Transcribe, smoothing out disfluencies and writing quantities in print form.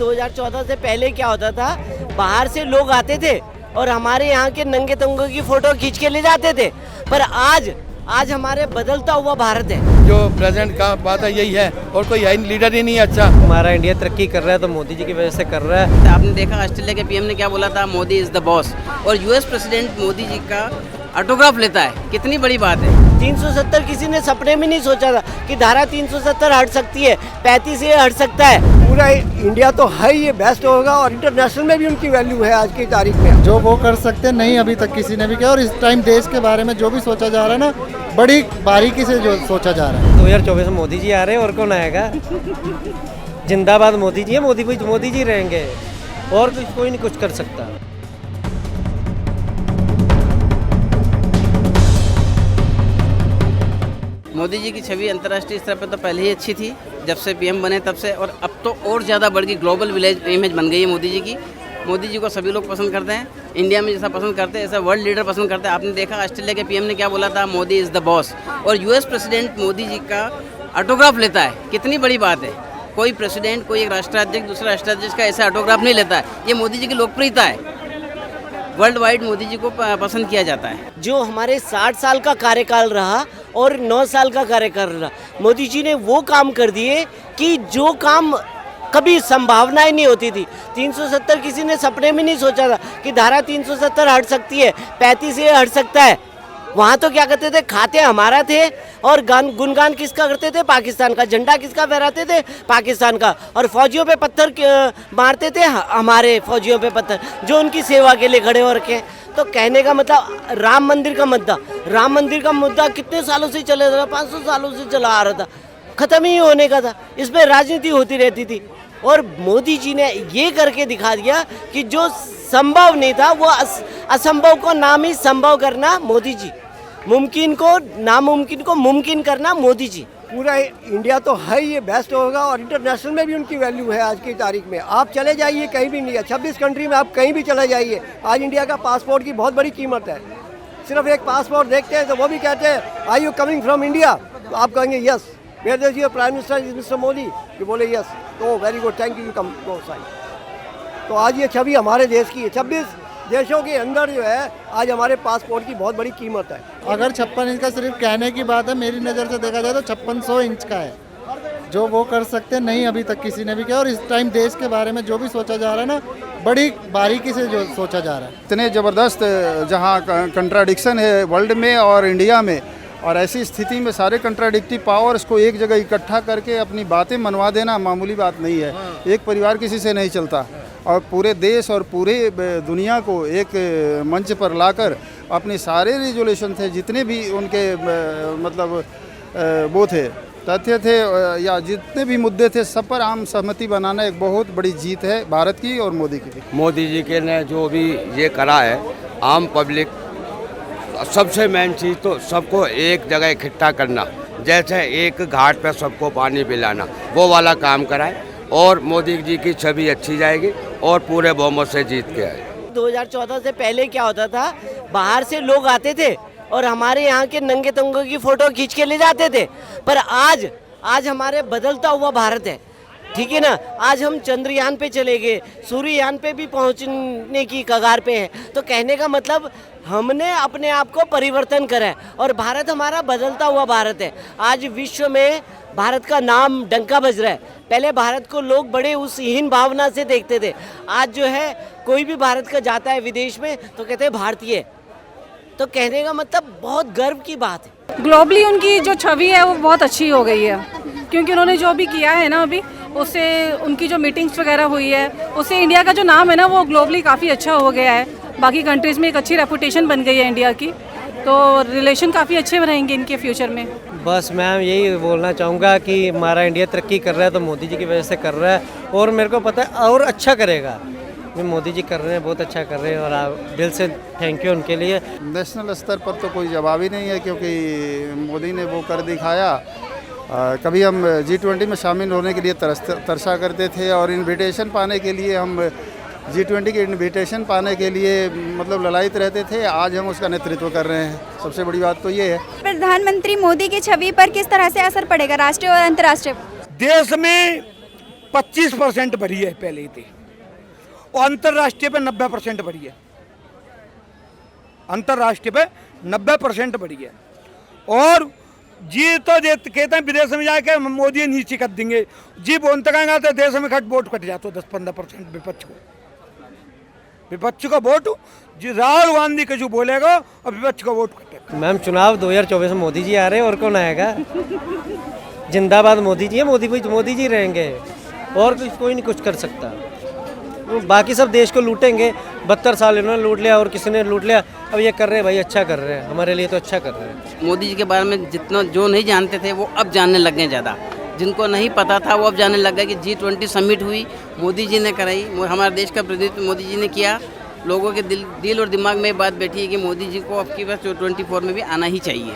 2014 से पहले क्या होता था, बाहर से लोग आते थे और हमारे यहाँ के नंगे तंगों की फोटो खींच के ले जाते थे। पर आज हमारे बदलता हुआ भारत है। जो प्रेजेंट का बात है यही है, और कोई है लीडर ही नहीं अच्छा। हमारा इंडिया तरक्की कर रहा है तो मोदी जी की वजह से कर रहा है। आपने देखा ऑस्ट्रेलिया के पीएम ने क्या बोला था, मोदी इज द बॉस, और यूएस प्रेसिडेंट मोदी जी का ऑटोग्राफ लेता है। कितनी बड़ी बात है। 370 किसी ने सपने में नहीं सोचा था कि धारा 370 हट सकती है, 35 ये हट सकता है। पूरा इंडिया तो है ये बेस्ट होगा, और इंटरनेशनल में भी उनकी वैल्यू है आज की तारीख में। जो वो कर सकते नहीं अभी तक किसी ने भी किया, और इस टाइम देश के बारे में जो भी सोचा जा रहा है ना, बड़ी बारीकी से जो सोचा जा रहा है। 2024 में मोदी जी आ रहे हैं, और कौन आएगा? जिंदाबाद मोदी जी है, मोदी जी रहेंगे, और कोई नहीं कुछ कर सकता। मोदी जी की छवि अंतर्राष्ट्रीय स्तर पर तो पहले ही अच्छी थी, जब से पीएम बने तब से, और अब तो और ज़्यादा बढ़ गई। ग्लोबल विलेज इमेज बन गई है मोदी जी की। मोदी जी को सभी लोग पसंद करते हैं। इंडिया में जैसा पसंद करते हैं ऐसा वर्ल्ड लीडर पसंद करते हैं। आपने देखा ऑस्ट्रेलिया के पीएम ने क्या बोला था, मोदी इज़ द बॉस, और यूएस प्रेसिडेंट मोदी जी का ऑटोग्राफ लेता है। कितनी बड़ी बात है। कोई प्रेसिडेंट, कोई एक राष्ट्राध्यक्ष दूसरे राष्ट्राध्यक्ष का ऐसा ऑटोग्राफ नहीं लेता है। ये मोदी जी की लोकप्रियता है। वर्ल्ड वाइड मोदी जी को पसंद किया जाता है। जो हमारे 60 साल का कार्यकाल रहा और 9 साल का कार्यकाल रहा, मोदी जी ने वो काम कर दिए कि जो काम कभी संभावना ही नहीं होती थी। 370 किसी ने सपने में नहीं सोचा था कि धारा 370 हट सकती है, 35 ये हट सकता है। वहाँ तो क्या करते थे, खाते हमारा थे और गुणगान किसका करते थे, पाकिस्तान का। झंडा किसका फहराते थे, पाकिस्तान का। और फौजियों पे पत्थर मारते थे, हमारे फौजियों पे पत्थर, जो उनकी सेवा के लिए खड़े हो रखे हैं। तो कहने का मतलब राम मंदिर का मुद्दा कितने सालों से चले रहा, 500 सालों से चला आ रहा था, खत्म ही होने का था। इस पर राजनीति होती रहती थी, और मोदी जी ने ये करके दिखा दिया कि जो संभव नहीं था वो असंभव को नाम ही संभव करना मोदी जी, मुमकिन को नामुमकिन को मुमकिन करना मोदी जी। पूरा इंडिया तो है ये बेस्ट होगा, और इंटरनेशनल में भी उनकी वैल्यू है आज की तारीख में। आप चले जाइए कहीं भी नहीं है, 26 कंट्री में आप कहीं भी चले जाइए, आज इंडिया का पासपोर्ट की बहुत बड़ी कीमत है। सिर्फ एक पासपोर्ट देखते हैं तो वो भी कहते हैं are you coming from India, तो आप कहेंगे yes. Where is your prime minister, mister Modi, you बोले यस, तो very good, thank you, come go sign. तो आज ये छवि हमारे देश की है। 26 देशों के अंदर जो है आज हमारे पासपोर्ट की बहुत बड़ी कीमत है। अगर 56 इंच का सिर्फ कहने की बात है, मेरी नज़र से देखा जाए तो 5600 इंच का है। जो वो कर सकते नहीं अभी तक किसी ने भी किया, और इस टाइम देश के बारे में जो भी सोचा जा रहा है ना, बड़ी बारीकी से जो सोचा जा रहा है। इतने ज़बरदस्त जहाँ कंट्राडिक्शन है वर्ल्ड में और इंडिया में, और ऐसी स्थिति में सारे कंट्राडिक्टिव पावर्स को एक जगह इकट्ठा करके अपनी बातें मनवा देना मामूली बात नहीं है। एक परिवार किसी से नहीं चलता, और पूरे देश और पूरे दुनिया को एक मंच पर लाकर अपने सारे रिजोल्यूशन थे, जितने भी उनके मतलब वो थे, तथ्य थे, या जितने भी मुद्दे थे, सब पर आम सहमति बनाना एक बहुत बड़ी जीत है भारत की और मोदी की। मोदी जी के ने जो भी ये करा है, आम पब्लिक, सबसे मेन चीज़ तो सबको एक जगह इकट्ठा करना, जैसे एक घाट पे सबको पानी पिलाना, वो वाला काम कराए, और मोदी जी की छवि अच्छी जाएगी और पूरे बहुमत से जीत के आए। 2014 से पहले क्या होता था, बाहर से लोग आते थे और हमारे यहाँ के नंगे तंगों की फोटो खींच के ले जाते थे। पर आज हमारे बदलता हुआ भारत है, ठीक है ना। आज हम चंद्रयान पे चले गए, सूर्ययान पे भी पहुंचने की कगार पे हैं। तो कहने का मतलब हमने अपने आप को परिवर्तन करा है, और भारत हमारा बदलता हुआ भारत है। आज विश्व में भारत का नाम डंका बज रहा है। पहले भारत को लोग बड़े उस हीन भावना से देखते थे, आज जो है कोई भी भारत का जाता है विदेश में तो कहते हैं भारतीय। तो कहने का मतलब बहुत गर्व की बात है। ग्लोबली उनकी जो छवि है वो बहुत अच्छी हो गई है, क्योंकि उन्होंने जो भी किया है ना अभी, उससे उनकी जो मीटिंग्स वगैरह हुई है, उससे इंडिया का जो नाम है ना वो ग्लोबली काफ़ी अच्छा हो गया है। बाकी कंट्रीज़ में एक अच्छी रेपुटेशन बन गई है इंडिया की, तो रिलेशन काफ़ी अच्छे रहेंगे इनके फ्यूचर में। बस मैं यही बोलना चाहूँगा कि हमारा इंडिया तरक्की कर रहा है तो मोदी जी की वजह से कर रहा है, और मेरे को पता है और अच्छा करेगा। जो मोदी जी कर रहे हैं बहुत अच्छा कर रहे हैं, और आप दिल से थैंक यू उनके लिए। नेशनल स्तर पर तो कोई जवाब ही नहीं है, क्योंकि मोदी ने वो कर दिखाया। कभी हम G20 में शामिल होने के लिए तरसा करते थे, और इनविटेशन पाने के लिए हम G20 के इनविटेशन पाने के लिए मतलब ललायित रहते थे। आज हम उसका नेतृत्व कर रहे हैं। सबसे बड़ी बात तो ये है। प्रधानमंत्री मोदी की छवि पर किस तरह से असर पड़ेगा, राष्ट्रीय और अंतर्राष्ट्रीय? देश में 25% बढ़ी है पहले ही थी, और अंतर्राष्ट्रीय पे 90% बढ़ी है, अंतर्राष्ट्रीय पे 90% बढ़ी है। और जी तो कहते हैं विदेश में जाके मोदी नीचे कर देंगे, जी बोलते कहेंगे तो देश में वोट कट जाते 10-15% विपक्ष का वोट जी राहुल गांधी का जो बोलेगा और विपक्ष का वोट कटेगा। मैम चुनाव 2024 में मोदी जी आ रहे हैं, और कौन आएगा? जिंदाबाद मोदी जी है, मोदी जी रहेंगे, और कोई नहीं कुछ कर सकता। बाकी सब देश को लूटेंगे, 72 साल इन्होंने लूट लिया और किसी ने लूट लिया, अब ये कर रहे हैं भाई, अच्छा कर रहे हैं, हमारे लिए तो अच्छा कर रहे हैं। मोदी जी के बारे में जितना जो नहीं जानते थे वो अब जानने लग गए ज़्यादा, जिनको नहीं पता था वो अब जानने लग गए कि G20 समिट हुई, मोदी जी ने कराई, हमारे देश का प्रतिनिधित्व मोदी जी ने किया। लोगों के दिल और दिमाग में बात बैठी है कि मोदी जी को अब की बार 24 में भी आना ही चाहिए।